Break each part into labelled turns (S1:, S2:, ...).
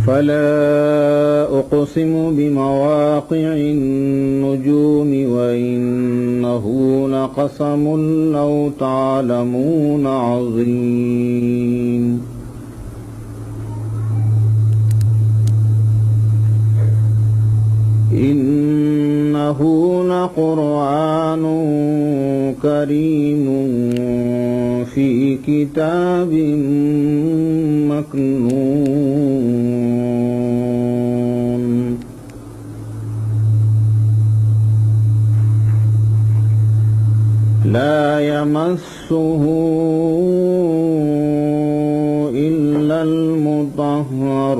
S1: فلا أقسم بمواقع النجوم وإنه لقسم لو تعلمون عظيم إنه لقرآن كريم في كتاب مكنون لا يمسه إلا المطهرون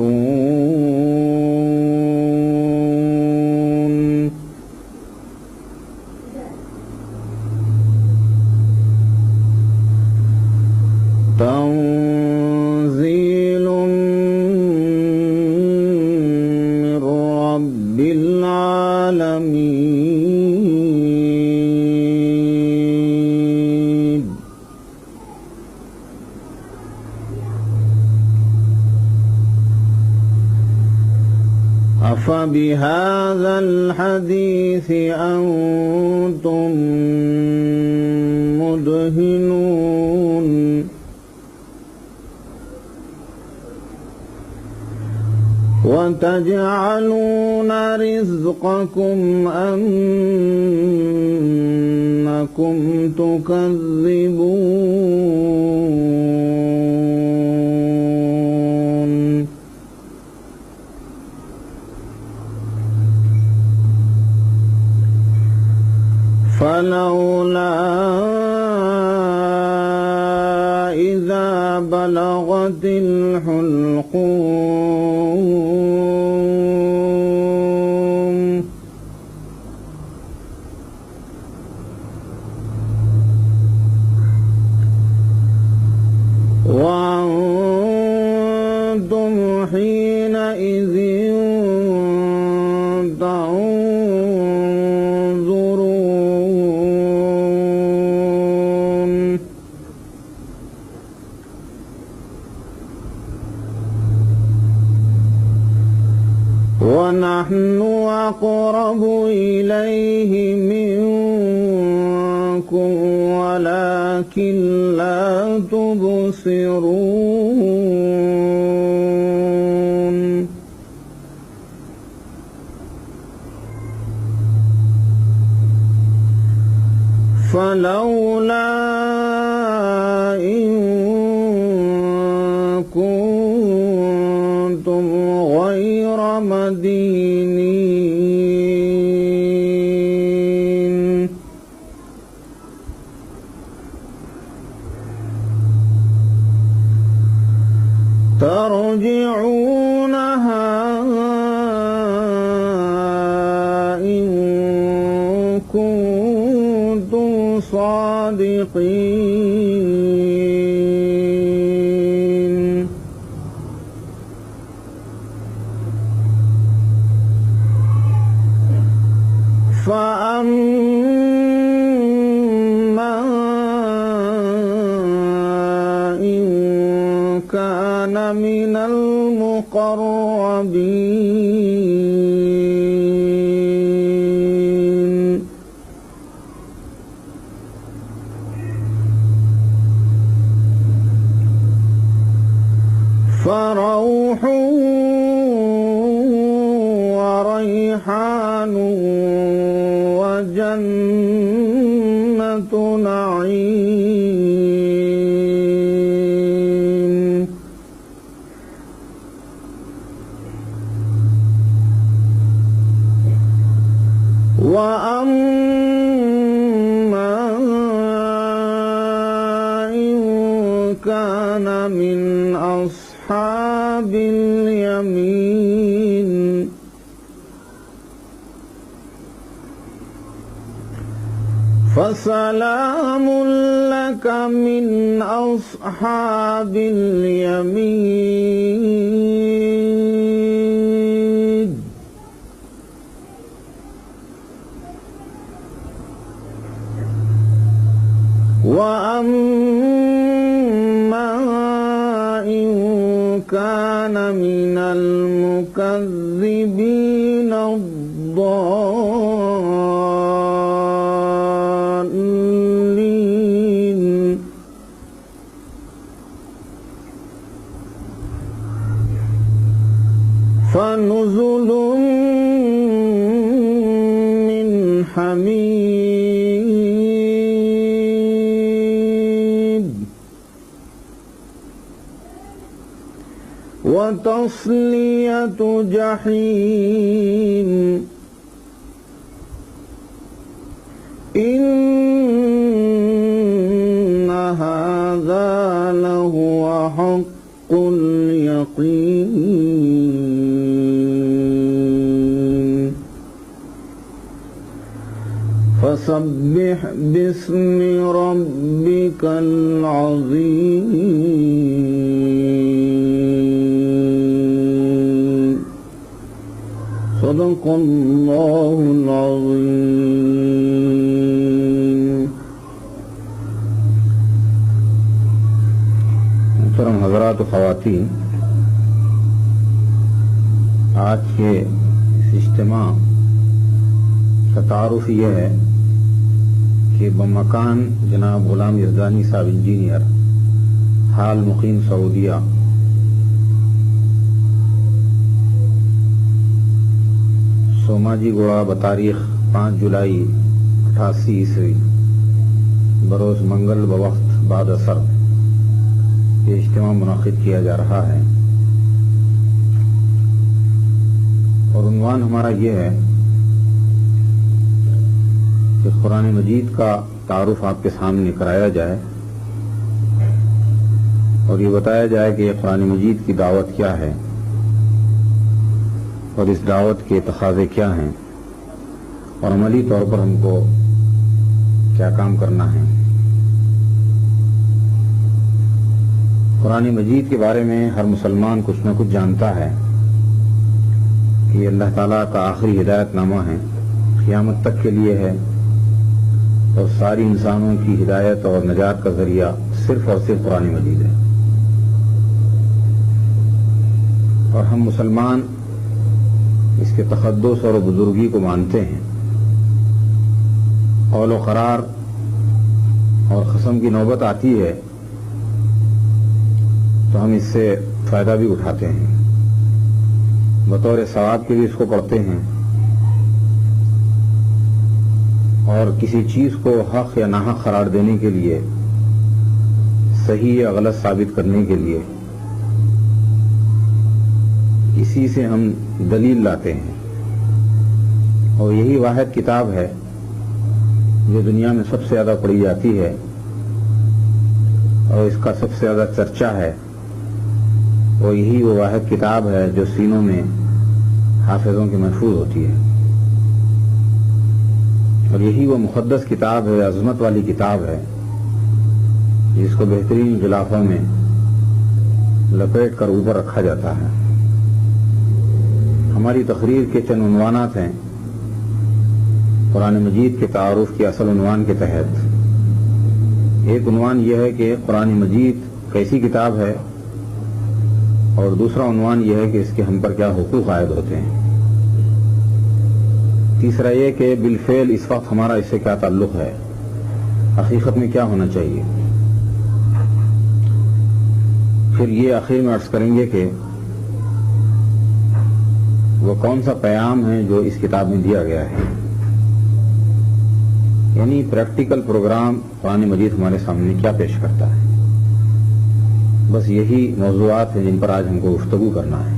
S1: تنزيل من رب العالمين أفبهذا الحديث أنتم مدهنون وتجعلون رزقكم أنكم تكذبون فلولا إذا بلغت الحلقوم وأنتم حينئذ تنظرون ونحن أقرب إليه منكم ولكن لا تبصرون فلولا إن كنتم غير مدينين ترجعونها إن كنتم صادقين فأما إن كان من المقربين فروح وريحان وجنة نعيم وأما إن كان من أصحاب اليمين فسلام لك من أصحاب اليمين وأما إن كان من المكذبين الضالين فنزل من حميم وتصلية جحيم إن هذا لهو حق اليقين فسبح باسم ربك العظيم صدق الله العظيم.
S2: محترم حضرات و خواتین، آج کے اس اجتماع کا تعارف یہ ہے کہ بمکان جناب غلام یزدانی صاحب انجینئر حال مقیم سعودیہ سوماجی گوڑا بتاریخ 5 جولائی 88 عیسوی بروز منگل بوقت بعد اثر یہ اجتماع منعقد کیا جا رہا ہے، اور عنوان ہمارا یہ ہے کہ قرآن مجید کا تعارف آپ کے سامنے کرایا جائے اور یہ بتایا جائے کہ یہ قرآن مجید کی دعوت کیا ہے اور اس دعوت کے تقاضے کیا ہیں اور عملی طور پر ہم کو کیا کام کرنا ہے۔ قرآن مجید کے بارے میں ہر مسلمان کچھ نہ کچھ جانتا ہے کہ یہ اللہ تعالیٰ کا آخری ہدایت نامہ ہے، قیامت تک کے لیے ہے، اور ساری انسانوں کی ہدایت اور نجات کا ذریعہ صرف اور صرف قرآن مجید ہے۔ اور ہم مسلمان اس کے تقدس اور بزرگی کو مانتے ہیں۔ قول و قرار اور قسم کی نوبت آتی ہے تو ہم اس سے فائدہ بھی اٹھاتے ہیں، بطور ثواب کے بھی اس کو پڑھتے ہیں، اور کسی چیز کو حق یا ناحق قرار دینے کے لیے، صحیح یا غلط ثابت کرنے کے لیے اسی سے ہم دلیل لاتے ہیں، اور یہی واحد کتاب ہے جو دنیا میں سب سے زیادہ پڑھی جاتی ہے اور اس کا سب سے زیادہ چرچا ہے، اور یہی وہ واحد کتاب ہے جو سینوں میں حافظوں کے محفوظ ہوتی ہے، اور یہی وہ مقدس کتاب ہے، عظمت والی کتاب ہے جس کو بہترین غلافوں میں لپیٹ کر اوپر رکھا جاتا ہے۔ ہماری تقریر کے چند عنوانات ہیں قرآن مجید کے تعارف کے اصل عنوان کے تحت۔ ایک عنوان یہ ہے کہ قرآن مجید کیسی کتاب ہے، اور دوسرا عنوان یہ ہے کہ اس کے ہم پر کیا حقوق عائد ہوتے ہیں۔ تیسرا یہ کہ بالفعل اس وقت ہمارا اس سے کیا تعلق ہے، حقیقت میں کیا ہونا چاہیے۔ پھر یہ آخر میں عرض کریں گے کہ وہ کون سا پیام ہے جو اس کتاب میں دیا گیا ہے، یعنی پریکٹیکل پروگرام قرآن مجید ہمارے سامنے کیا پیش کرتا ہے۔ بس یہی موضوعات ہیں جن پر آج ہم کو گفتگو کرنا ہے۔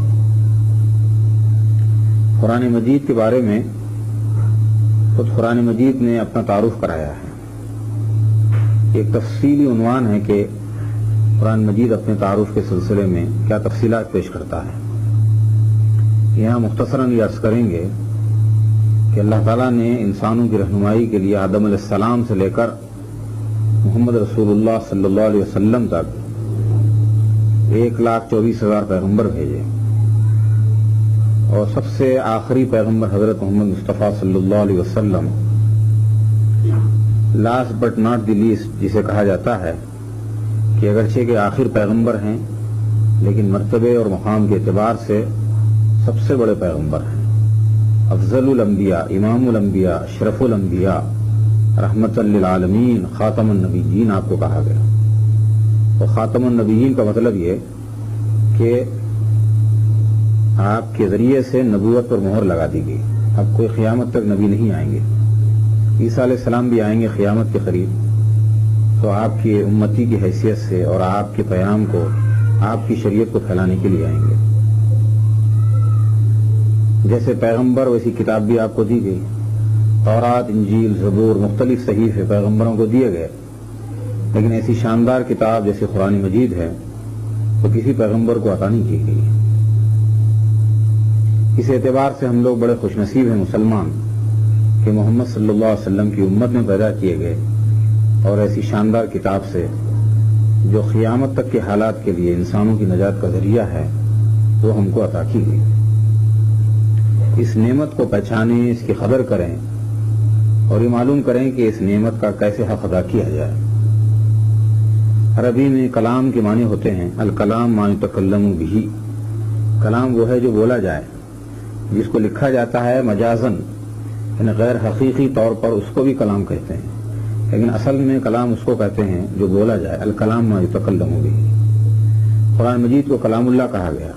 S2: قرآن مجید کے بارے میں خود قرآن مجید نے اپنا تعارف کرایا ہے۔ ایک تفصیلی عنوان ہے کہ قرآن مجید اپنے تعارف کے سلسلے میں کیا تفصیلات پیش کرتا ہے۔ یہاں مختصراً یہ عرض کریں گے کہ اللہ تعالیٰ نے انسانوں کی رہنمائی کے لیے آدم علیہ السلام سے لے کر محمد رسول اللہ صلی اللہ علیہ وسلم تک 1,24,000 پیغمبر بھیجے، اور سب سے آخری پیغمبر حضرت محمد مصطفیٰ صلی اللہ علیہ وسلم last but not the least جسے کہا جاتا ہے کہ اگرچہ کہ آخر پیغمبر ہیں لیکن مرتبے اور مقام کے اعتبار سے سب سے بڑے پیغمبر ہیں، افضل الانبیاء، امام الانبیاء، اشرف الانبیاء، رحمت للعالمین، خاتم النبیین آپ کو کہا گیا۔ تو خاتم النبیین کا مطلب یہ کہ آپ کے ذریعے سے نبوت پر مہر لگا دی گئی، اب کوئی قیامت تک نبی نہیں آئیں گے۔ عیسیٰ علیہ السلام بھی آئیں گے قیامت کے قریب، تو آپ کی امتی کی حیثیت سے اور آپ کے پیام کو، آپ کی شریعت کو پھیلانے کے لیے آئیں گے۔ جیسے پیغمبر ویسی کتاب بھی آپ کو دی گئی، تورات، انجیل، زبور، مختلف صحیفے پیغمبروں کو دیے گئے، لیکن ایسی شاندار کتاب جیسے قرآن مجید ہے تو کسی پیغمبر کو عطا نہیں کی گئی۔ اس اعتبار سے ہم لوگ بڑے خوش نصیب ہیں مسلمان کہ محمد صلی اللہ علیہ وسلم کی امت میں پیدا کیے گئے، اور ایسی شاندار کتاب سے جو قیامت تک کے حالات کے لیے انسانوں کی نجات کا ذریعہ ہے وہ ہم کو عطا کی گئی۔ اس نعمت کو پہچانیں، اس کی قدر کریں اور یہ معلوم کریں کہ اس نعمت کا کیسے حق ادا کیا جائے۔ عربی میں کلام کے معنی ہوتے ہیں الکلام ما یتکلم بہ، کلام وہ ہے جو بولا جائے، جس کو لکھا جاتا ہے مجازن، یعنی غیر حقیقی طور پر اس کو بھی کلام کہتے ہیں، لیکن اصل میں کلام اس کو کہتے ہیں جو بولا جائے، الکلام ما یتکلم بہ۔ قرآن مجید کو کلام اللہ کہا گیا۔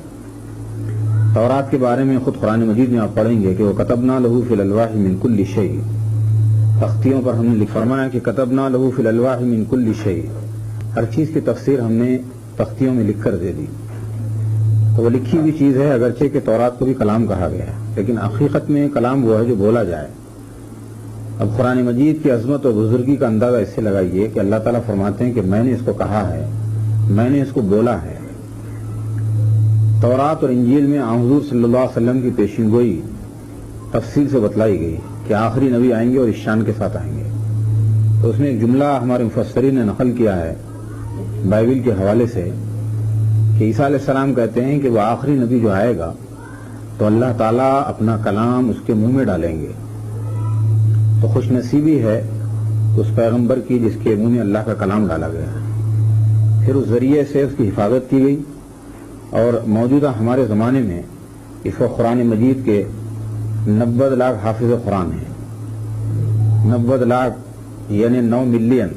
S2: تورات کے بارے میں خود قرآن مجید میں آپ پڑھیں گے کہ وَكَتَبْنَا لَهُ فِي الْأَلْوَاحِ مِنْ كُلِّ شَيْءٍ، تختیوں پر ہم نے فرمایا کہ كَتَبْنَا لَهُ فِي الْأَلْوَاحِ مِنْ كُلِّ شَيْءٍ، ہر چیز کی تفسیر ہم نے تختیوں میں لکھ کر دے دی۔ تو وہ لکھی ہوئی چیز ہے، اگرچہ کہ تورات کو بھی کلام کہا گیا ہے، لیکن حقیقت میں کلام وہ ہے جو بولا جائے۔ اب قرآن مجید کی عظمت اور بزرگی کا اندازہ اس سے لگائیے کہ اللہ تعالیٰ فرماتے ہیں کہ میں نے اس کو کہا ہے، میں نے اس کو بولا ہے۔ تورات اور انجیل میں حضور صلی اللہ علیہ وسلم کی پیشین گوئی تفصیل سے بتلائی گئی کہ آخری نبی آئیں گے اور اس شان کے ساتھ آئیں گے۔ تو اس میں ایک جملہ ہمارے مفسرین نے نقل کیا ہے بائبل کے حوالے سے کہ عیسیٰ علیہ السلام کہتے ہیں کہ وہ آخری نبی جو آئے گا تو اللہ تعالیٰ اپنا کلام اس کے منہ میں ڈالیں گے۔ تو خوش نصیبی ہے اس پیغمبر کی جس کے منہ میں اللہ کا کلام ڈالا گیا ہے، پھر اس ذریعے سے اس کی حفاظت کی گئی۔ اور موجودہ ہمارے زمانے میں اس وقت قرآن مجید کے 90 لاکھ حافظ قرآن ہیں، 90 لاکھ یعنی 9 ملین،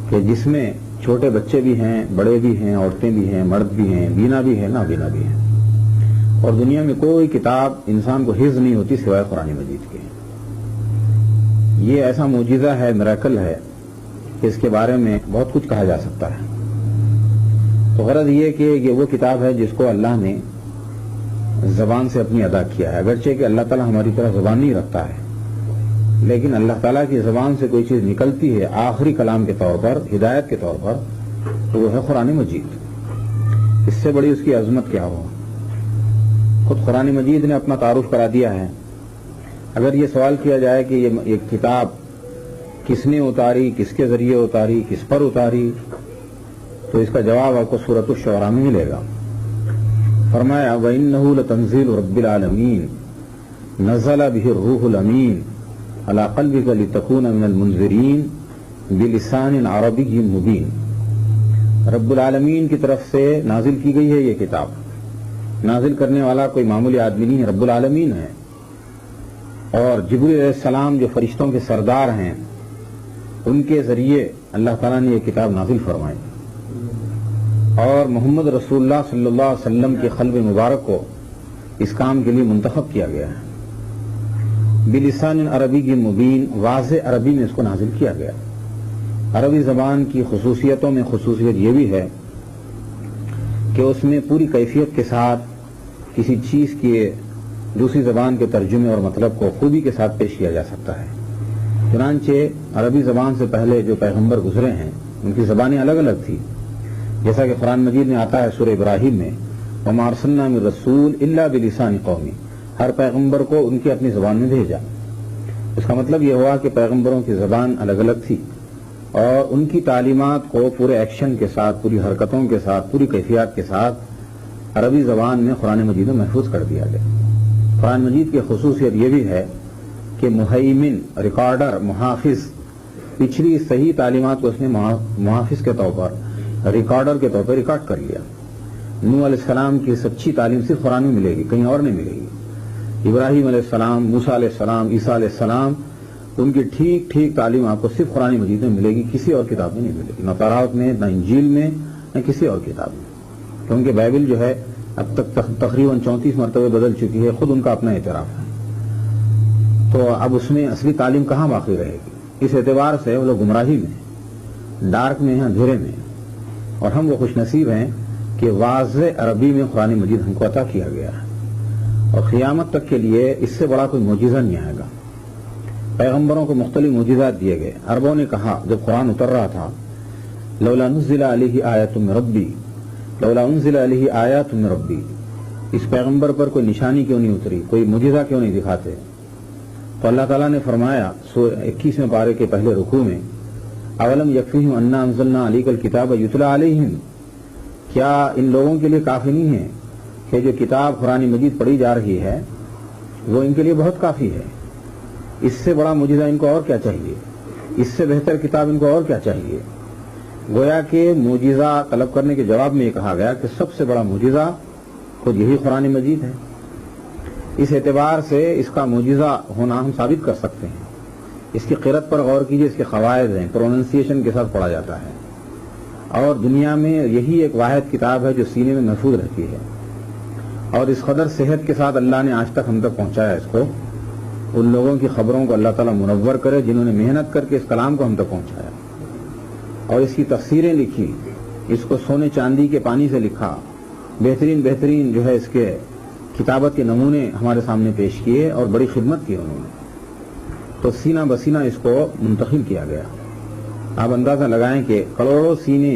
S2: کہ جس میں چھوٹے بچے بھی ہیں، بڑے بھی ہیں، عورتیں بھی ہیں، مرد بھی ہیں، بینا بھی ہیں، نابینا بھی ہیں، اور دنیا میں کوئی کتاب انسان کو حفظ نہیں ہوتی سوائے قرآن مجید کے۔ یہ ایسا معجزہ ہے، میریکل ہے کہ اس کے بارے میں بہت کچھ کہا جا سکتا ہے۔ تو غرض یہ کہ یہ وہ کتاب ہے جس کو اللہ نے زبان سے اپنی ادا کیا ہے، اگرچہ کہ اللہ تعالیٰ ہماری طرح زبان نہیں رکھتا ہے، لیکن اللہ تعالیٰ کی زبان سے کوئی چیز نکلتی ہے آخری کلام کے طور پر، ہدایت کے طور پر، تو وہ ہے قرآن مجید۔ اس سے بڑی اس کی عظمت کیا ہو۔ خود قرآن مجید نے اپنا تعارف کرا دیا ہے۔ اگر یہ سوال کیا جائے کہ یہ کتاب کس نے اتاری، کس کے ذریعے اتاری، کس پر اتاری، تو اس کا جواب آپ کو سورۃ الشعراء میں ملے گا۔ فرمایا وَإِنَّهُ لَتَنزِيلُ رَبِّ الْعَالَمِينَ نَزَلَ بِهِ الرُّوحُ الْأَمِينُ عَلَى قَلْبِكَ لِتَكُونَ مِنَ الْمُنذِرِينَ بِلِسَانٍ عَرَبِيٍّ مُبِينٍ۔ رب العالمین کی طرف سے نازل کی گئی ہے یہ کتاب۔ نازل کرنے والا کوئی معمولی آدمی نہیں ہے، رب العالمین ہے۔ اور جبریل علیہ السلام جو فرشتوں کے سردار ہیں، ان کے ذریعے اللہ تعالیٰ نے یہ کتاب نازل فرمائی، اور محمد رسول اللہ صلی اللہ علیہ وسلم کے قلب مبارک کو اس کام کے لیے منتخب کیا گیا ہے۔ بلسان عربی کی مبین، واضح عربی میں اس کو نازل کیا گیا۔ عربی زبان کی خصوصیتوں میں خصوصیت یہ بھی ہے کہ اس میں پوری کیفیت کے ساتھ کسی چیز کے دوسری زبان کے ترجمے اور مطلب کو خوبی کے ساتھ پیش کیا جا سکتا ہے۔ چنانچہ عربی زبان سے پہلے جو پیغمبر گزرے ہیں ان کی زبانیں الگ الگ تھی، جیسا کہ قرآن مجید میں آتا ہے سورہ ابراہیم میں وَمَا أَرْسَلْنَا مِن رَّسُولٍ إِلَّا بِلِسَانِ قَوْمِهِ، ہر پیغمبر کو ان کی اپنی زبان میں بھیجا۔ اس کا مطلب یہ ہوا کہ پیغمبروں کی زبان الگ الگ تھی، اور ان کی تعلیمات کو پورے ایکشن کے ساتھ، پوری حرکتوں کے ساتھ، پوری کیفیات کے ساتھ عربی زبان میں قرآن مجید میں محفوظ کر دیا گیا۔ قرآن مجید کی خصوصیت یہ بھی ہے کہ مہیمن، ریکارڈر، محافظ، پچھلی صحیح تعلیمات کو اس نے محافظ کے طور پر، ریکارڈر کے طور پر ریکارڈ کر لیا، نوح علیہ السلام کی سچی تعلیم صرف قرآن میں ملے گی، کہیں اور نہیں ملے گی۔ ابراہیم علیہ السلام، موسیٰ علیہ السلام، عیسیٰ علیہ السلام، ان کی ٹھیک ٹھیک تعلیم آپ کو صرف قرآن مجید میں ملے گی، کسی اور کتاب میں نہیں ملے گی، نہ تورات میں، نہ انجیل میں، نہ کسی اور کتاب میں، کیونکہ بائبل جو ہے اب تک تقریباً 34 مرتبہ بدل چکی ہے، خود ان کا اپنا اعتراف ہے۔ تو اب اس میں اصلی تعلیم کہاں باقی رہے گی؟ اس اعتبار سے وہ لوگ گمراہی میں، ڈارک میں ہیں، اندھیرے میں، اور ہم وہ خوش نصیب ہیں کہ واضح عربی میں قرآن مجید ہم کو عطا کیا گیا ہے، اور قیامت تک کے لیے اس سے بڑا کوئی معجزہ نہیں آئے گا۔ پیغمبروں کو مختلف معجزات دیے گئے۔ عربوں نے کہا جب قرآن اتر رہا تھا، لولا نزل علیہ آیات من ربی، لولا انزل علیہ آیات من ربی، اس پیغمبر پر کوئی نشانی کیوں نہیں اتری، کوئی معجزہ کیوں نہیں دکھاتے؟ تو اللہ تعالیٰ نے فرمایا 21ویں پارے کے پہلے رکوع میں، اولم یکفیہم انا انزلنا علیک الکتاب یتلی علیہم، کیا ان لوگوں کے لیے کافی نہیں ہے کہ جو کتاب قرآن مجید پڑھی جا رہی ہے وہ ان کے لیے بہت کافی ہے؟ اس سے بڑا معجزہ ان کو اور کیا چاہیے؟ اس سے بہتر کتاب ان کو اور کیا چاہیے؟ گویا کہ معجزہ طلب کرنے کے جواب میں یہ کہا گیا کہ سب سے بڑا معجزہ خود یہی قرآن مجید ہے۔ اس اعتبار سے اس کا معجزہ ہونا ہم ثابت کر سکتے ہیں۔ اس کی قرأت پر غور کیجئے، اس کے قواعد ہیں، پروننسیشن کے ساتھ پڑھا جاتا ہے، اور دنیا میں یہی ایک واحد کتاب ہے جو سینے میں محفوظ رہتی ہے، اور اس قدر صحت کے ساتھ اللہ نے آج تک ہم تک پہنچایا اس کو۔ ان لوگوں کی خبروں کو اللہ تعالیٰ منور کرے جنہوں نے محنت کر کے اس کلام کو ہم تک پہنچایا، اور اس کی تفسیریں لکھی، اس کو سونے چاندی کے پانی سے لکھا، بہترین بہترین جو ہے اس کے کتابت کے نمونے ہمارے سامنے پیش کیے، اور بڑی خدمت کی انہوں نے، تو سینہ بسینہ اس کو منتقل کیا گیا۔ آپ اندازہ لگائیں کہ کروڑوں سینے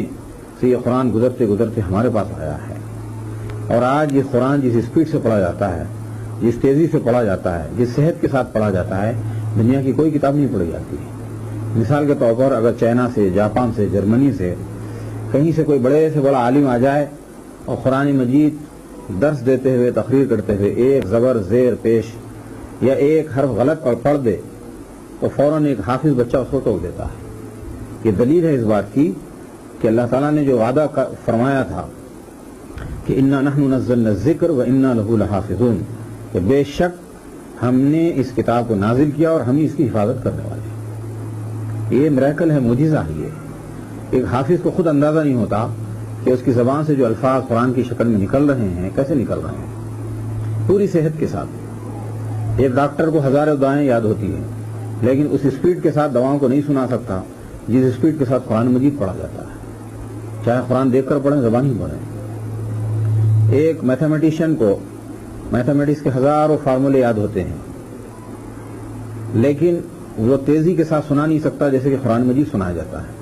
S2: سے یہ قرآن گزرتے گزرتے ہمارے پاس آیا ہے، اور آج یہ قرآن جس اسپیڈ سے پڑھا جاتا ہے، جس تیزی سے پڑھا جاتا ہے، جس صحت کے ساتھ پڑھا جاتا ہے، دنیا کی کوئی کتاب نہیں پڑھی جاتی۔ مثال کے طور پر اگر چائنا سے، جاپان سے، جرمنی سے، کہیں سے کوئی بڑے سے بڑا عالم آ جائے اور قرآن مجید درس دیتے ہوئے، تقریر کرتے ہوئے ایک زبر زیر پیش یا ایک حرف غلط اور پڑھ دے تو فوراً ایک حافظ بچہ اس کو ٹوک دیتا ہے۔ یہ دلیل ہے اس بات کی کہ اللہ تعالیٰ نے جو وعدہ فرمایا تھا کہ انا نحن نزلنا الذکر وانا لہ لحافظون، کہ بے شک ہم نے اس کتاب کو نازل کیا اور ہم ہی اس کی حفاظت کرنے والے ہیں۔ یہ میریکل ہے، معجزہ ہے۔ یہ ایک حافظ کو خود اندازہ نہیں ہوتا کہ اس کی زبان سے جو الفاظ قرآن کی شکل میں نکل رہے ہیں کیسے نکل رہے ہیں، پوری صحت کے ساتھ۔ ایک ڈاکٹر کو ہزاروں دعائیں یاد ہوتی ہیں، لیکن اس اسپیڈ کے ساتھ دواؤں کو نہیں سنا سکتا جس اسپیڈ کے ساتھ قرآن مجید پڑھا جاتا ہے، چاہے قرآن دیکھ کر پڑھیں، زبان ہی پڑھیں۔ ایک میتھمیٹیشین کو میتھمیٹکس کے ہزاروں فارمولے یاد ہوتے ہیں، لیکن وہ تیزی کے ساتھ سنا نہیں سکتا جیسے کہ قرآن مجید سنایا جاتا ہے۔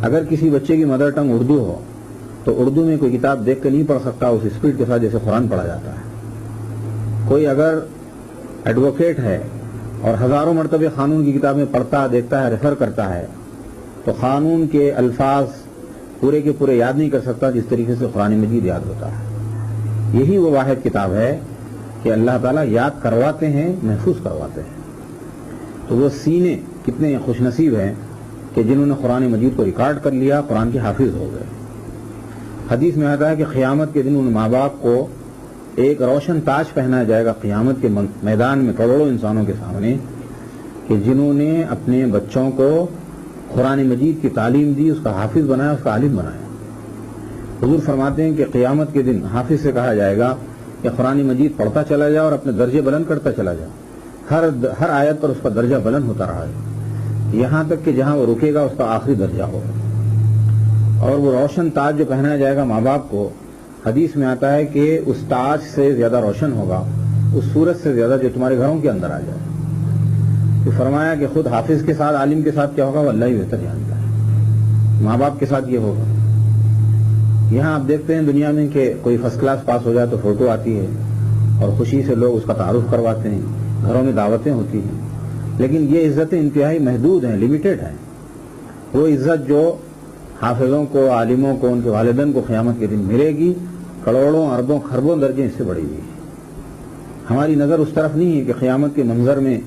S2: اگر کسی بچے کی مدر ٹنگ اردو ہو تو اردو میں کوئی کتاب دیکھ کے نہیں پڑھ سکتا اس اسپیڈ کے ساتھ جیسے قرآن پڑھا جاتا ہے۔ کوئی اگر ایڈوکیٹ ہے اور ہزاروں مرتبہ قانون کی کتابیں پڑھتا، دیکھتا ہے، ریفر کرتا ہے، تو قانون کے الفاظ پورے کے پورے یاد نہیں کر سکتا جس طریقے سے قرآن مجید یاد ہوتا ہے۔ یہی وہ واحد کتاب ہے کہ اللہ تعالیٰ یاد کرواتے ہیں، محفوظ کرواتے ہیں۔ تو وہ سینے کتنے خوش نصیب ہیں کہ جنہوں نے قرآن مجید کو ریکارڈ کر لیا، قرآن کے حافظ ہو گئے۔ حدیث میں آتا ہے کہ قیامت کے دن ان ماں باپ کو ایک روشن تاج پہنایا جائے گا قیامت کے میدان میں کروڑوں انسانوں کے سامنے، کہ جنہوں نے اپنے بچوں کو قرآن مجید کی تعلیم دی، اس کا حافظ بنایا، اس کا عالم بنایا۔ حضور فرماتے ہیں کہ قیامت کے دن حافظ سے کہا جائے گا کہ قرآن مجید پڑھتا چلا جائے اور اپنے درجے بلند کرتا چلا جائے، ہر آیت پر اس کا درجہ بلند ہوتا رہا ہے، یہاں تک کہ جہاں وہ رکے گا اس کا آخری درجہ ہوگا۔ اور وہ روشن تاج جو پہنایا جائے گا ماں باپ کو، حدیث میں آتا ہے کہ اس تاج سے زیادہ روشن ہوگا اس سورج سے زیادہ جو تمہارے گھروں کے اندر آ جائے۔ تو فرمایا کہ خود حافظ کے ساتھ، عالم کے ساتھ کیا ہوگا وہ اللہ ہی بہتر جانتا ہے، ماں باپ کے ساتھ یہ ہوگا۔ یہاں آپ دیکھتے ہیں دنیا میں کہ کوئی فرسٹ کلاس پاس ہو جائے تو فوٹو آتی ہے اور خوشی سے لوگ اس کا تعارف کرواتے ہیں، گھروں میں دعوتیں ہوتی ہیں، لیکن یہ عزتیں انتہائی محدود ہیں، لمیٹڈ ہیں۔ وہ عزت جو حافظوں کو، عالموں کو، ان کے والدین کو قیامت کے دن ملے گی، کروڑوں اربوں خربوں درجے اس سے بڑی ہوئی ہے۔ ہماری نظر اس طرف نہیں ہے کہ قیامت کے منظر میں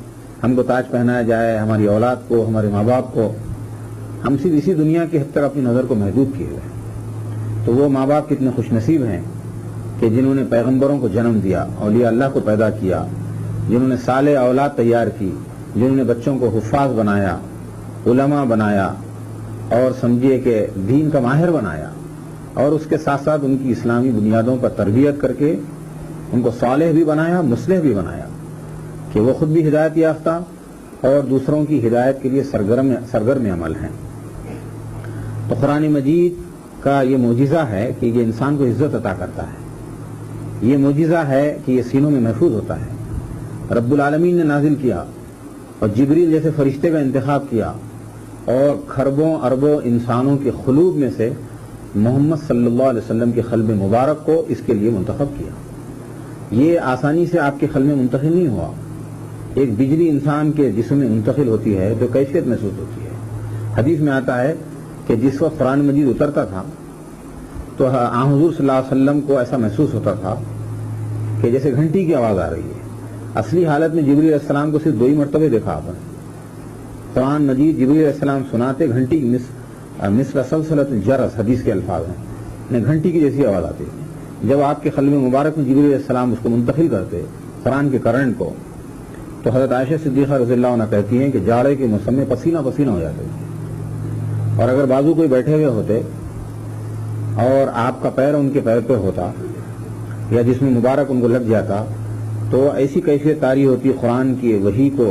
S2: ہم کو تاج پہنایا جائے، ہماری اولاد کو، ہمارے ماں باپ کو۔ ہم صرف اسی دنیا کی حد تک اپنی نظر کو محدود کیے ہوئے ہیں۔ تو وہ ماں باپ کتنے خوش نصیب ہیں کہ جنہوں نے پیغمبروں کو جنم دیا، اولیاء اللہ کو پیدا کیا، جنہوں نے صالح اولاد تیار کی، جنہوں نے بچوں کو حفاظ بنایا، علماء بنایا، اور سمجھیے کہ دین کا ماہر بنایا، اور اس کے ساتھ ساتھ ان کی اسلامی بنیادوں پر تربیت کر کے ان کو صالح بھی بنایا، مصلح بھی بنایا کہ وہ خود بھی ہدایت یافتہ اور دوسروں کی ہدایت کے لیے سرگرم عمل ہیں۔ تو قرآن مجید کا یہ معجزہ ہے کہ یہ انسان کو عزت عطا کرتا ہے، یہ معجزہ ہے کہ یہ سینوں میں محفوظ ہوتا ہے۔ رب العالمین نے نازل کیا اور جبریل جیسے فرشتے کا انتخاب کیا اور کھربوں اربوں انسانوں کے قلوب میں سے محمد صلی اللہ علیہ وسلم کے قلب مبارک کو اس کے لیے منتخب کیا۔ یہ آسانی سے آپ کے قلب میں منتقل نہیں ہوا۔ ایک بجلی انسان کے جسم میں منتقل ہوتی ہے تو کیفیت محسوس ہوتی ہے۔ حدیث میں آتا ہے کہ جس وقت قرآن مجید اترتا تھا تو حضور صلی اللہ علیہ وسلم کو ایسا محسوس ہوتا تھا کہ جیسے گھنٹی کی آواز آ رہی ہے۔ اصلی حالت میں جبریل علیہ السلام کو صرف 2 ہی مرتبہ دیکھا آپ نے۔ قرآن مجید جبریل علیہ السلام سناتے گھنٹی مثل سلسلۃ الجرس، حدیث کے الفاظ ہیں، گھنٹی کی جیسی آواز آتی ہے۔ جب آپ کے قلب مبارک میں جبریل علیہ السلام اس کو منتقل کرتے قرآن کے کرنٹ کو، تو حضرت عائشہ صدیقہ رضی اللہ عنہ کہتی ہیں کہ جاڑے کے موسم میں پسینہ پسینہ ہو جاتے تھے، اور اگر بازو کوئی بیٹھے ہوئے ہوتے اور آپ کا پیر ان کے پیر پہ ہوتا یا جسم مبارک ان کو لگ جاتا تو ایسی کیفیت طاری ہوتی قرآن کی وحی کو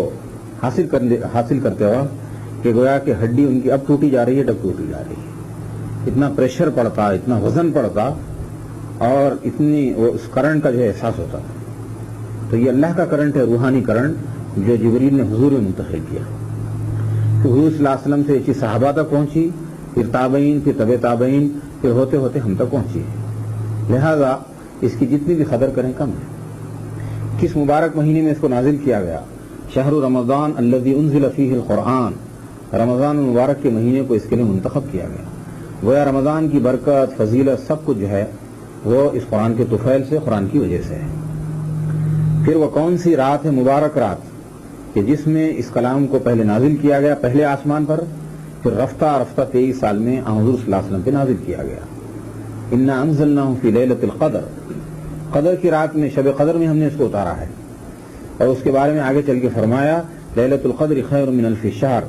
S2: حاصل کرتے وقت کہ گویا کہ ہڈی ان کی اب ٹوٹی جا رہی ہے، ٹب ٹوٹی جا رہی ہے۔ اتنا پریشر پڑتا، اتنا وزن پڑتا، اور اتنی اس کرنٹ کا جو ہے احساس ہوتا تھا۔ تو یہ اللہ کا کرنٹ ہے، روحانی کرنٹ جو جبریل نے حضور میں منتقل کیا۔ تو حضور صلی اللہ علیہ وسلم سے یہ چیز صحابہ تک پہنچی، پھر تابعین، پھر طبع تابعین، پھر ہوتے ہوتے ہم تک پہنچی ہے۔ لہذا اس کی جتنی بھی قدر کریں کم ہے۔ کس مبارک مہینے میں اس کو نازل کیا گیا؟ شہر رمضان الذی انزل فیہ القرآن، رمضان مبارک کے مہینے کو اس کے لیے منتخب کیا گیا۔ گویا رمضان کی برکت، فضیلت، سب کچھ جو ہے وہ اس قرآن کے طفیل سے، قرآن کی وجہ سے ہے۔ پھر وہ کون سی رات ہے، مبارک رات، کہ جس میں اس کلام کو پہلے نازل کیا گیا پہلے آسمان پر، پھر رفتہ رفتہ 23 سال میں حضور صلی اللہ علیہ وسلم پہ نازل کیا گیا۔ انا انزلناہ فی لیلۃ القدر، قدر کی رات میں، شب قدر میں ہم نے اس کو اتارا ہے۔ اور اس کے بارے میں آگے چل کے فرمایا لیلۃ القدر خیر من الف شہر،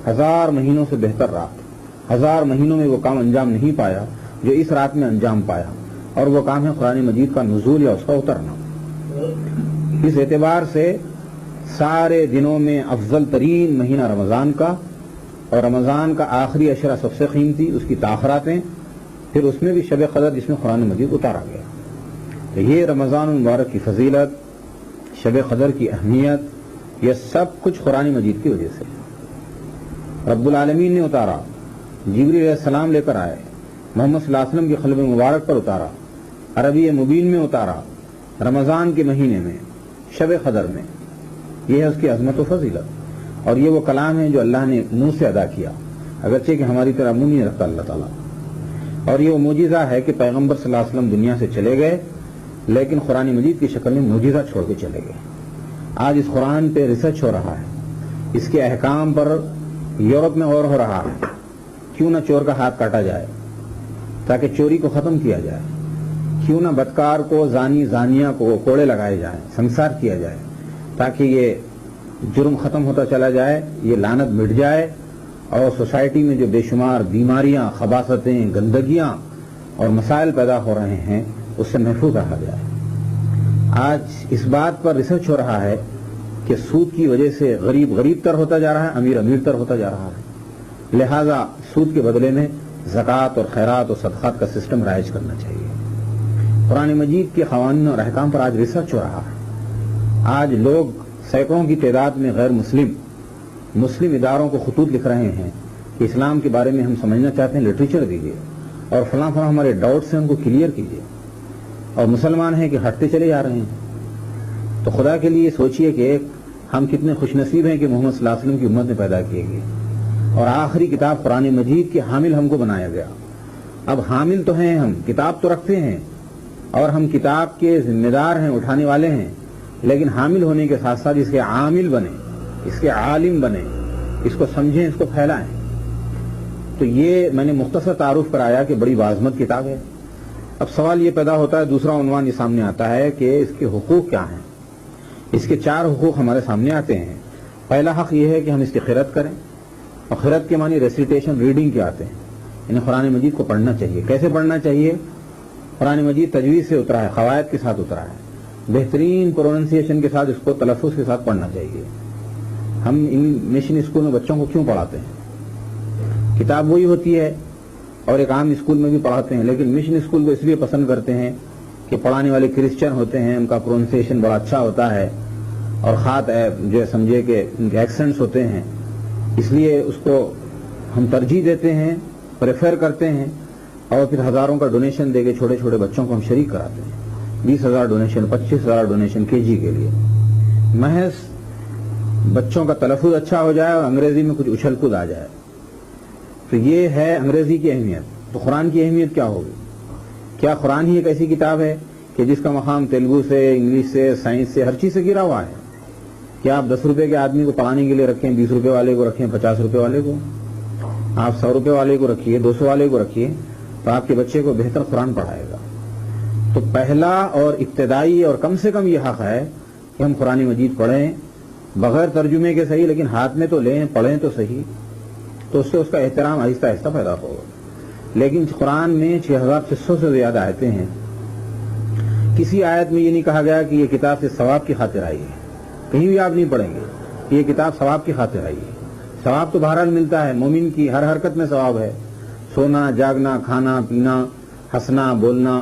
S2: 1000 مہینوں سے بہتر رات۔ 1000 مہینوں میں وہ کام انجام نہیں پایا جو اس رات میں انجام پایا، اور وہ کام ہے قرآن مجید کا نزول یا اس کا اترنا۔ اس اعتبار سے سارے دنوں میں افضل ترین مہینہ رمضان کا، اور رمضان کا آخری عشرہ سب سے قیمتی، اس کی تاخراتیں، پھر اس میں بھی شب قدر جس میں قرآن مجید اتارا گیا۔ تو یہ رمضان المبارک کی فضیلت، شب قدر کی اہمیت، یہ سب کچھ قرآن مجید کی وجہ سے رب العالمین نے اتارا، جبریل علیہ السلام لے کر آئے، محمد صلی اللہ علیہ وسلم کے قلب مبارک پر اتارا، عربی مبین میں اتارا، رمضان کے مہینے میں، شب قدر میں۔ یہ ہے اس کی عظمت و فضیلت، اور یہ وہ کلام ہے جو اللہ نے منہ سے ادا کیا، اگرچہ کہ ہماری طرح منہ نہیں رکھتا اللہ تعالیٰ۔ اور یہ وہ معجزہ ہے کہ پیغمبر صلی اللہ علیہ وسلم دنیا سے چلے گئے، لیکن قرآن مجید کی شکل میں معجزہ چھوڑ کے چلے گئے۔ آج اس قرآن پہ ریسرچ ہو رہا ہے، اس کے احکام پر یورپ میں غور ہو رہا ہے، کیوں نہ چور کا ہاتھ کاٹا جائے تاکہ چوری کو ختم کیا جائے، کیوں نہ بدکار کو، زانیہ کو کوڑے لگائے جائیں، سنسار کیا جائے تاکہ یہ جرم ختم ہوتا چلا جائے، یہ لعنت مٹ جائے، اور سوسائٹی میں جو بے شمار بیماریاں، خباثتیں، گندگیاں اور مسائل پیدا ہو رہے ہیں اس سے محفوظ رہا جائے۔ آج اس بات پر ریسرچ ہو رہا ہے کہ سود کی وجہ سے غریب غریب تر ہوتا جا رہا ہے، امیر امیر تر ہوتا جا رہا ہے، لہذا سود کے بدلے میں زکوٰۃ اور خیرات اور صدقات کا سسٹم رائج کرنا چاہیے۔ قرآن مجید کے قوانین اور احکام پر آج ریسرچ ہو رہا ہے۔ آج لوگ سینکڑوں کی تعداد میں غیر مسلم اداروں کو خطوط لکھ رہے ہیں کہ اسلام کے بارے میں ہم سمجھنا چاہتے ہیں، لٹریچر دیجیے، اور فلاں ہمارے ڈاؤٹس ہیں ان کو کلیئر کیجیے، اور مسلمان ہیں کہ ہٹتے چلے جا رہے ہیں۔ تو خدا کے لیے سوچئے کہ ہم کتنے خوش نصیب ہیں کہ محمد صلی اللہ علیہ وسلم کی امت میں پیدا کیے گئے، اور آخری کتاب قرآن مجید کے حامل ہم کو بنایا گیا۔ اب حامل تو ہیں ہم، کتاب تو رکھتے ہیں، اور ہم کتاب کے ذمہ دار ہیں، اٹھانے والے ہیں، لیکن حامل ہونے کے ساتھ ساتھ اس کے عامل بنے، اس کے عالم بنے، اس کو سمجھیں، اس کو پھیلائیں۔ تو یہ میں نے مختصر تعارف کرایا کہ بڑی باعظمت کتاب ہے، اب سوال یہ پیدا ہوتا ہے، دوسرا عنوان یہ سامنے آتا ہے کہ اس کے حقوق کیا ہیں. اس کے 4 حقوق ہمارے سامنے آتے ہیں. پہلا حق یہ ہے کہ ہم اس کی خیرات کریں، اور خیرات کے معنی ریسیٹیشن، ریڈنگ کے آتے ہیں. یعنی قرآن مجید کو پڑھنا چاہیے. کیسے پڑھنا چاہیے؟ قرآن مجید تجوید سے اترا ہے، قواعد کے ساتھ اترا ہے، بہترین پروننسیشن کے ساتھ اس کو تلفظ کے ساتھ پڑھنا چاہیے. ہم مشن اسکول میں بچوں کو کیوں پڑھاتے ہیں؟ کتاب وہی ہوتی ہے اور ایک عام اسکول میں بھی پڑھاتے ہیں، لیکن مشن اسکول کو اس لیے پسند کرتے ہیں کہ پڑھانے والے کرسچن ہوتے ہیں، ان کا پروننسیشن بڑا اچھا ہوتا ہے، اور خط جو سمجھے کہ ان کے ایکسنٹس ہوتے ہیں، اس لیے اس کو ہم ترجیح دیتے ہیں، پریفر کرتے ہیں، اور پھر ہزاروں کا ڈونیشن دے کے چھوٹے چھوٹے بچوں کو ہم شریک کراتے ہیں. 20,000 ڈونیشن، 25,000 ڈونیشن KG کے لیے، محض بچوں کا تلفظ اچھا ہو جائے اور انگریزی میں کچھ اچھل کود آ جائے. تو یہ ہے انگریزی کی اہمیت. تو قرآن کی اہمیت کیا ہوگی؟ کیا قرآن ہی ایک ایسی کتاب ہے کہ جس کا مقام تیلگو سے، انگلش سے، سائنس سے، ہر چیز سے گرا ہوا ہے؟ کیا آپ 10 روپے کے آدمی کو پڑھانے کے لیے رکھیں، 20 روپے والے کو رکھیں، 50 روپے والے کو؟ آپ 100 روپے والے کو رکھیے، 200 والے کو رکھیے، تو آپ کے بچے کو بہتر قرآن پڑھائے گا. تو پہلا اور ابتدائی اور کم سے کم یہ حق ہے کہ ہم قرآن مجید پڑھیں، بغیر ترجمے کے صحیح، لیکن ہاتھ میں تو لیں، پڑھیں تو صحیح. تو اس سے اس کا احترام آہستہ آہستہ پیدا ہوگا. لیکن قرآن میں 6,600 سے زیادہ آیتیں ہیں. کسی آیت میں یہ نہیں کہا گیا کہ یہ کتاب سے ثواب کی خاطر آئی ہے. کہیں بھی آپ نہیں پڑھیں گے کہ یہ کتاب ثواب کی خاطر آئی ہے. ثواب تو بہرحال ملتا ہے، مومن کی ہر حرکت میں ثواب ہے. سونا، جاگنا، کھانا، پینا، ہنسنا، بولنا،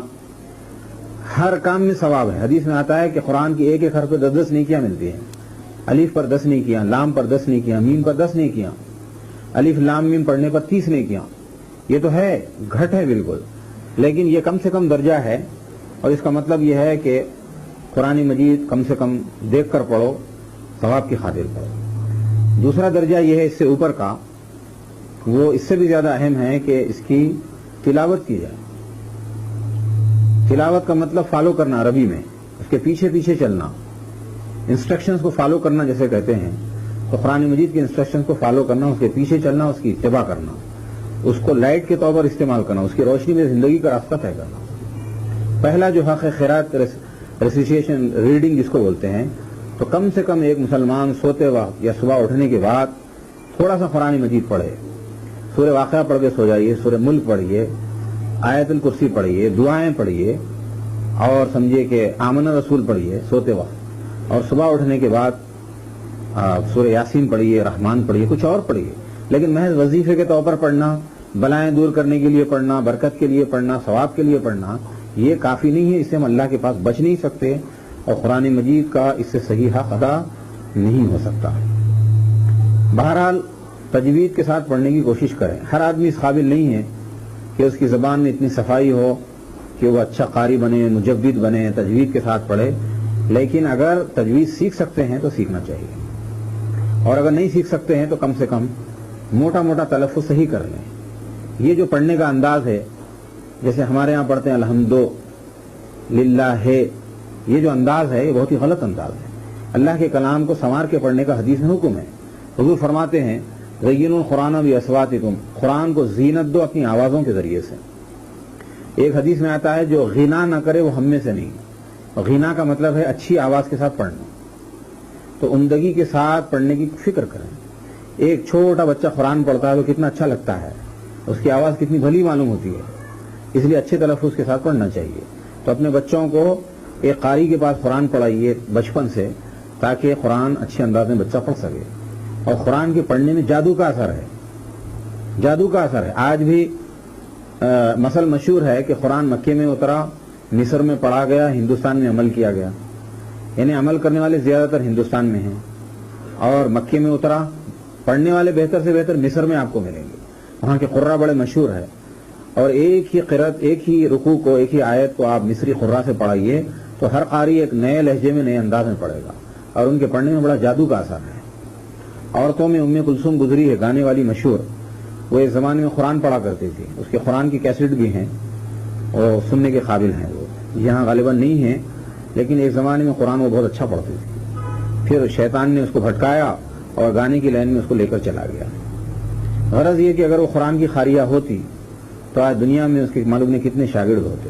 S2: ہر کام میں ثواب ہے. حدیث میں آتا ہے کہ قرآن کی ایک ایک حرف پہ 10 نیکیاں ملتی ہیں. الف پر 10 نیکیاں، لام پر 10 نیکیاں، میم پر 10 نیکیاں، الف لام میم پڑھنے پر 30 نیکیاں. یہ تو ہے، گھٹ ہے بالکل، لیکن یہ کم سے کم درجہ ہے. اور اس کا مطلب یہ ہے کہ قرآن مجید کم سے کم دیکھ کر پڑھو، ثواب کی خاطر پڑھو. دوسرا درجہ یہ ہے اس سے اوپر کا، وہ اس سے بھی زیادہ اہم ہے کہ اس کی تلاوت کی جائے. تلاوت کا مطلب فالو کرنا، عربی میں اس کے پیچھے پیچھے چلنا، انسٹرکشنز کو فالو کرنا جیسے کہتے ہیں. تو قرآن مجید کے انسٹرکشنز کو فالو کرنا، اس کے پیچھے چلنا، اس کی اتباع کرنا، اس کو لائٹ کے طور پر استعمال کرنا، اس کی روشنی میں زندگی کا راستہ طے کرنا. پہلا جو حق ہے خیرات، ریسیٹیشن، ریڈنگ جس کو بولتے ہیں، تو کم سے کم ایک مسلمان سوتے وقت یا صبح اٹھنے کے بعد تھوڑا سا قرآن مجید پڑھے. سورہ واقعہ پڑھ کے سو جائیے، سورہ ملک پڑھیے، آیت الکرسی پڑھیے، دعائیں پڑھیے، اور سمجھیے کہ آمن رسول پڑھیے سوتے وقت، اور صبح اٹھنے کے بعد سورہ یاسین پڑھیے، رحمان پڑھیے، کچھ اور پڑھیے. لیکن محض وظیفے کے طور پر پڑھنا، بلائیں دور کرنے کے لیے پڑھنا، برکت کے لیے پڑھنا، ثواب کے لیے پڑھنا، یہ کافی نہیں ہے. اس سے ہم اللہ کے پاس بچ نہیں سکتے، اور قرآن مجید کا اس سے صحیح حق ادا نہیں ہو سکتا. بہرحال تجوید کے ساتھ پڑھنے کی کوشش کریں. ہر آدمی اس قابل نہیں ہے کہ اس کی زبان میں اتنی صفائی ہو کہ وہ اچھا قاری بنے، مجوید بنے، تجوید کے ساتھ پڑھے. لیکن اگر تجوید سیکھ سکتے ہیں تو سیکھنا چاہیے، اور اگر نہیں سیکھ سکتے ہیں تو کم سے کم موٹا موٹا تلفظ صحیح کر لیں. یہ جو پڑھنے کا انداز ہے، جیسے ہمارے یہاں پڑھتے ہیں الحمد للہ ہے، یہ جو انداز ہے یہ بہت ہی غلط انداز ہے. اللہ کے کلام کو سنوار کے پڑھنے کا حدیث میں حکم ہے. حضور فرماتے ہیں زینوا القرآن باصواتکم، قرآن کو زینت دو اپنی آوازوں کے ذریعے سے. ایک حدیث میں آتا ہے جو غنا نہ کرے وہ ہم میں سے نہیں. غنا کا مطلب ہے اچھی آواز کے ساتھ پڑھنا. تو عمدگی کے ساتھ پڑھنے کی فکر کریں. ایک چھوٹا بچہ قرآن پڑھتا ہے تو کتنا اچھا لگتا ہے، اس کی آواز کتنی بھلی معلوم ہوتی ہے. اس لیے اچھے تلفظ کے ساتھ پڑھنا چاہیے. تو اپنے بچوں کو ایک قاری کے پاس قرآن پڑھائیے بچپن سے، تاکہ قرآن اچھے انداز میں بچہ پڑھ سکے. اور قرآن کے پڑھنے میں جادو کا اثر ہے، جادو کا اثر ہے. آج بھی مثل مشہور ہے کہ قرآن مکے میں اترا، مصر میں پڑھا گیا، ہندوستان میں عمل کیا گیا. یعنی عمل کرنے والے زیادہ تر ہندوستان میں ہیں، اور مکے میں اترا، پڑھنے والے بہتر سے بہتر مصر میں آپ کو ملیں گے. وہاں کے قرہ بڑے مشہور ہے. اور ایک ہی قرأت، ایک ہی رکوع کو، ایک ہی آیت کو آپ مصری قرہ سے پڑھائیے تو ہر قاری ایک نئے لہجے میں، نئے انداز میں پڑھے گا، اور ان کے پڑھنے میں بڑا جادو کا اثر ہے. عورتوں میں ام کلثوم گزری ہے، گانے والی مشہور. وہ ایک زمانے میں قرآن پڑھا کرتی تھی. اس کے قرآن کی کیسٹ بھی ہیں اور سننے کے قابل ہیں. وہ یہاں غالباً نہیں ہیں، لیکن ایک زمانے میں قرآن وہ بہت اچھا پڑھتی تھی. پھر شیطان نے اس کو بھٹکایا اور گانے کی لائن میں اس کو لے کر چلا گیا. غرض یہ کہ اگر وہ قرآن کی خاریہ ہوتی تو آج دنیا میں اس کے معلوم نہیں کتنے شاگرد ہوتے.